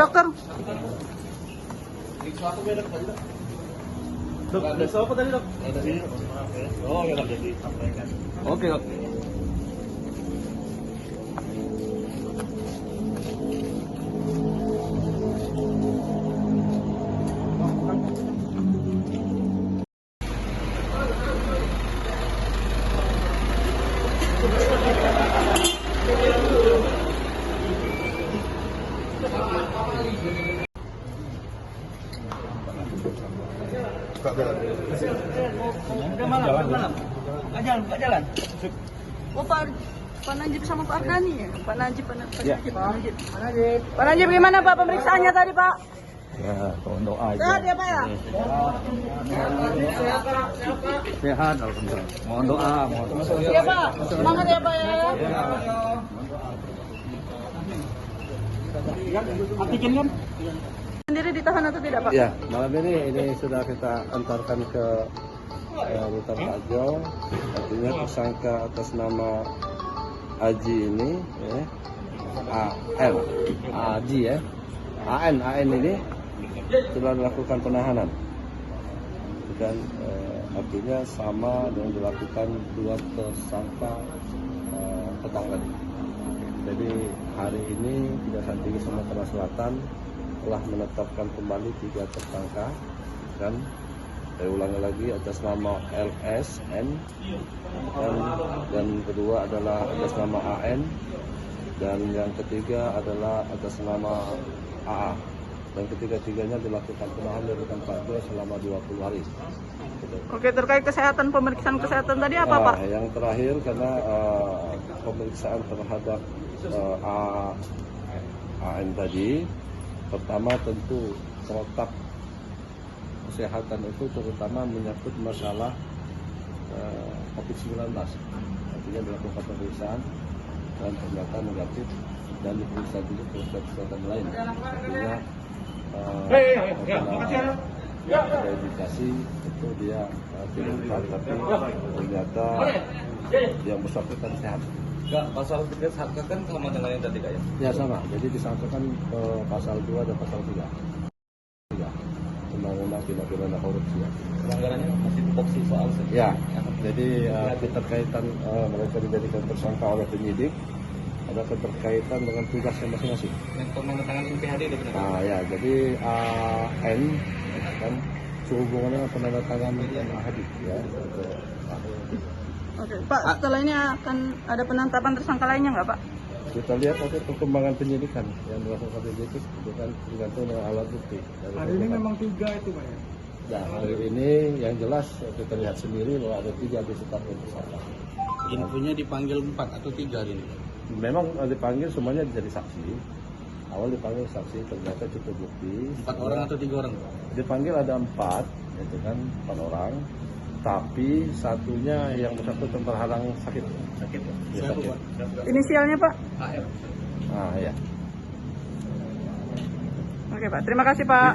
dokter. Dok, ada apa tadi dok? Ada ini. Oh ya jadi sampaikan. Oke oke. Buka jalan. Oh Pak Najib sama Pak Ardhani ya? Pak Najib. Pak Najib gimana Pak pemeriksaannya tadi Pak? Ya, tolong doa aja. Sehat ya Pak ya? Sehat, alhamdulillah. Mohon doa, mohon doa. Iya Pak, semangat ya Pak ya. Antigen kan? Sendiri ditahan atau tidak Pak? Ya, malam ini sudah kita antarkan ke rutan Takjil. Artinya tersangka atas nama Aji ini, ya, Aji ya, AN ini sudah dilakukan penahanan. Dan artinya sama dengan dilakukan dua tersangka petang tadi. Jadi hari ini Kejaksaan Tinggi Sumatera Selatan telah menetapkan kembali 3 tersangka dan saya ulangi lagi atas nama LSN dan kedua adalah atas nama AN dan yang ketiga adalah atas nama AA dan ketiga-tiganya dilakukan penahanan di rutan Takjil selama 20 hari. Oke, terkait pemeriksaan kesehatan tadi apa Pak? Yang terakhir karena pemeriksaan terhadap AN tadi, pertama tentu protap kesehatan itu terutama menyangkut masalah COVID-19. Artinya dilakukan pemeriksaan dan ternyata negatif dan diperiksa juga kesehatan lain. Artinya ada indikasi itu dia tidak sehat, tapi ternyata yang bersangkutan sehat. Enggak, pasal 3 disangkakan kan sama dengan yang tadi kayak? Ya sama, jadi disangkakan pasal 2 dan pasal 3. Undang-undang tindak pidana korupsi. Pelanggarannya masih tupoksi soal Ya, jadi keterkaitan mereka dijadikan tersangka oleh penyidik, ada keterkaitan dengan tugasnya masing-masing. yang penandatangan PHD itu benar. Nah ya, jadi AN kan sehubungannya dengan penandatangan PHD ya. Oke, Pak, setelah ini akan ada penetapan tersangka lainnya nggak Pak? Kita lihat nanti perkembangan penyidikan yang dilakukan penyidik itu kan tergantung dengan alat bukti. Hari ini memang 3 itu Pak ya? Nah, hari ini yang jelas kita lihat sendiri bahwa ada 3 ditetapkan tersangka. Infonya dipanggil 4 atau 3 hari ini? Memang dipanggil semuanya jadi saksi. Awal dipanggil saksi, ternyata cukup bukti. 4 orang atau 3 orang? Dipanggil ada 4, itu kan 4 orang. Tapi satunya yang bersangkutan terhalang sakit. Ya, Siapa sakit. Pak? Inisialnya Pak? AR. Ah ya. Oke Pak, terima kasih Pak.